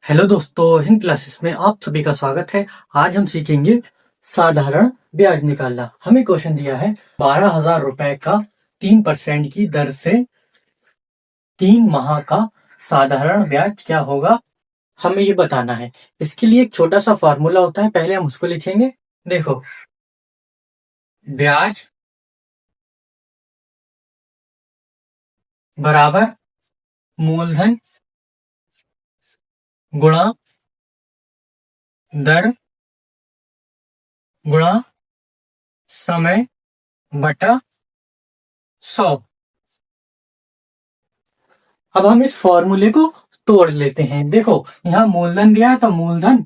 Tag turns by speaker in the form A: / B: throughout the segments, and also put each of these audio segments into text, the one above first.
A: Hello दोस्तों, Hind classes में आप सभी का स्वागत है। आज हम सीखेंगे साधारण ब्याज निकालना। हमें क्वेश्चन दिया है 12,000 रुपए का 3% की दर से 3 माह का साधारण ब्याज क्या होगा, हमें ये बताना है। इसके लिए एक छोटा सा फॉर्मूला होता है, पहले हम उसको लिखेंगे। देखो, ब्याज बराबर मूलधन गुणा दर गुणा समय बटा 100। अब हम इस फॉर्मूले को तोड़ लेते हैं। देखो, यहाँ मूलधन दिया है तो मूलधन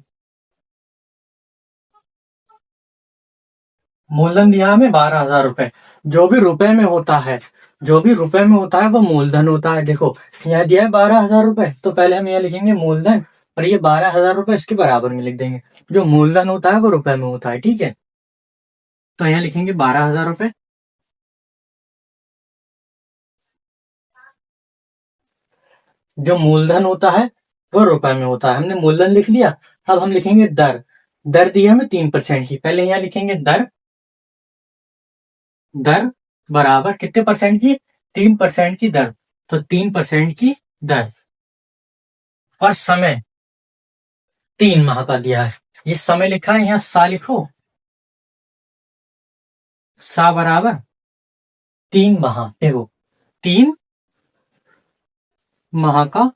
A: दिया हमें 12,000 रुपए। जो भी रुपए में होता है वो मूलधन होता है। देखो, यहाँ दिया है 12,000 रुपए, तो पहले हम यहाँ लिखेंगे मूलधन और ये 12,000 रुपए इसके बराबर में लिख देंगे। जो मूलधन होता है वो रुपए में होता है, ठीक है। तो यहाँ लिखेंगे 12,000 रुपए। जो मूलधन होता है वो रुपए में होता है। हमने मूलधन लिख लिया। अब हम लिखेंगे दर। दर दी है हमें 3% की। पहले यहाँ लिखेंगे दर। दर बराबर कितने परसेंट की? 3% की दर। तो 3% की दर और समय 3 माह का दिया है। ये समय लिखा है, यहाँ सा लिखो। सा बराबर 3 माह। देखो, 3 माह का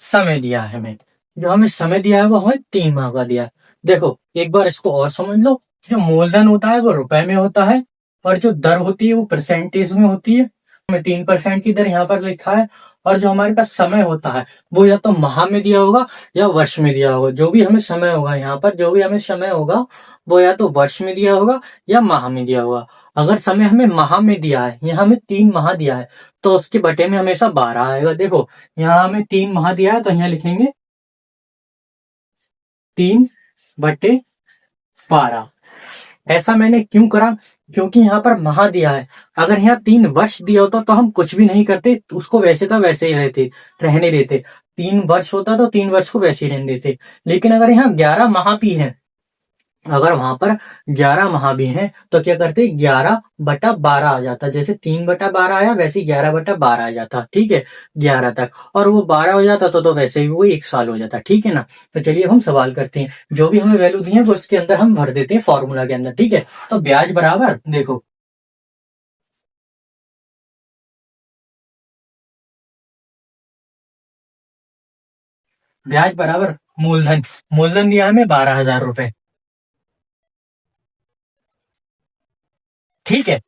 A: समय दिया है हमें। जो हमें समय दिया है वो हमें 3 माह का दिया है। देखो, एक बार इसको और समझ लो। जो मूलधन होता है वो रुपए में होता है और जो दर होती है वो परसेंटेज में होती है। हमें 3% की दर यहाँ पर लिखा है। और जो हमारे पास समय होता है वो या तो माह में दिया होगा या वर्ष में दिया होगा। जो भी हमें समय होगा यहाँ पर, जो भी हमें समय होगा वो या तो वर्ष में दिया होगा या माह में दिया होगा। अगर समय हमें माह में दिया है, यहाँ हमें 3 माह दिया है, तो उसके बटे में हमेशा 12 आएगा। देखो, यहाँ हमें 3 माह दिया है तो यहाँ लिखेंगे 3/12। ऐसा मैंने क्यों करा? क्योंकि यहाँ पर माह दिया है। अगर यहाँ 3 वर्ष दिया होता तो हम कुछ भी नहीं करते, उसको वैसे का वैसे ही रहने देते। 3 वर्ष होता तो 3 वर्ष को वैसे ही रहने देते। लेकिन अगर यहाँ 11 माह भी है, अगर वहां पर 11 माह भी हैं तो क्या करते? 11/12 आ जाता। जैसे 3/12 आया वैसे 11/12 आ जाता, ठीक है, 11 तक। और वो 12 हो जाता तो वैसे ही वो 1 साल हो जाता, ठीक है ना। तो चलिए अब हम सवाल करते हैं। जो भी हमें वैल्यू दी है वो इसके अंदर हम भर देते हैं, फॉर्मूला के अंदर, ठीक है। तो ब्याज बराबर, देखो, ब्याज बराबर मूलधन। मूलधन दिया हमें 12,000 रुपए, ठीक है।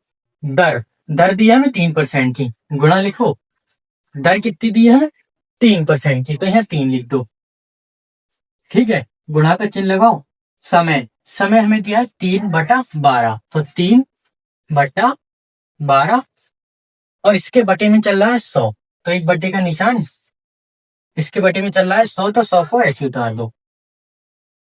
A: दर, दर दिया हमें 3% की। गुणा लिखो, दर कितनी दी है? 3% की, तो यहाँ 3 लिख दो, ठीक है। गुणा का चिन्ह लगाओ। समय, समय हमें दिया है 3/12, तो 3/12 और इसके बटे में चल रहा है 100, तो एक बटे का निशान। इसके बटे में चल रहा है 100, तो 100 को ऐसे उतार दो।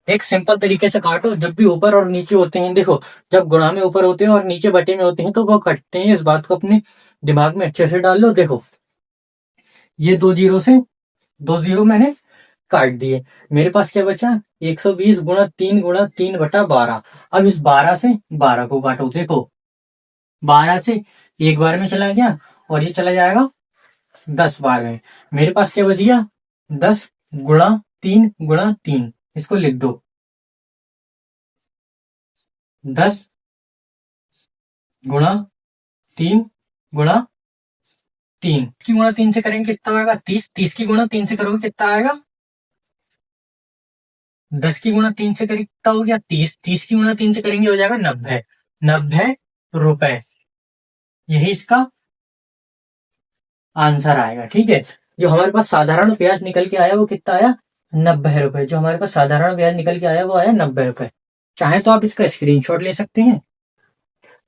A: एक सिंपल तरीके से काटो। जब भी ऊपर और नीचे होते हैं, देखो, जब गुणा में ऊपर होते हैं और नीचे बटे में होते हैं तो वो कटते हैं। इस बात को अपने दिमाग में अच्छे से डाल लो। देखो, ये 2 जीरो मैंने काट दिए। मेरे पास क्या बचा? 120 × 3 × 3/12। अब इस 12 से 12 को काटो। देखो, 12 से एक बार में चला गया और ये चला जाएगा 10 बार में। मेरे पास क्या बच गया? 10 × 3 × 3। इसको लिख दो, 10 × 3 × 3। की गुणा 3 से करेंगे कितना आएगा? 30। 30 की गुणा 3 से करोगे कितना आएगा? 10 की गुणा 3 से करेंगे कितना हो गया? 30। 30 की गुणा 3 से करेंगे हो जाएगा 90। 90 रुपए, यही इसका आंसर आएगा, ठीक है। जो हमारे पास साधारण ब्याज निकल के आया वो कितना आया? 90 रुपए। जो हमारे पास साधारण ब्याज निकल के आया वो आया 90 रुपए। चाहे तो आप इसका स्क्रीनशॉट ले सकते हैं।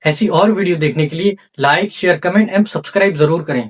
A: ऐसी और वीडियो देखने के लिए like, share, comment and subscribe जरूर करें।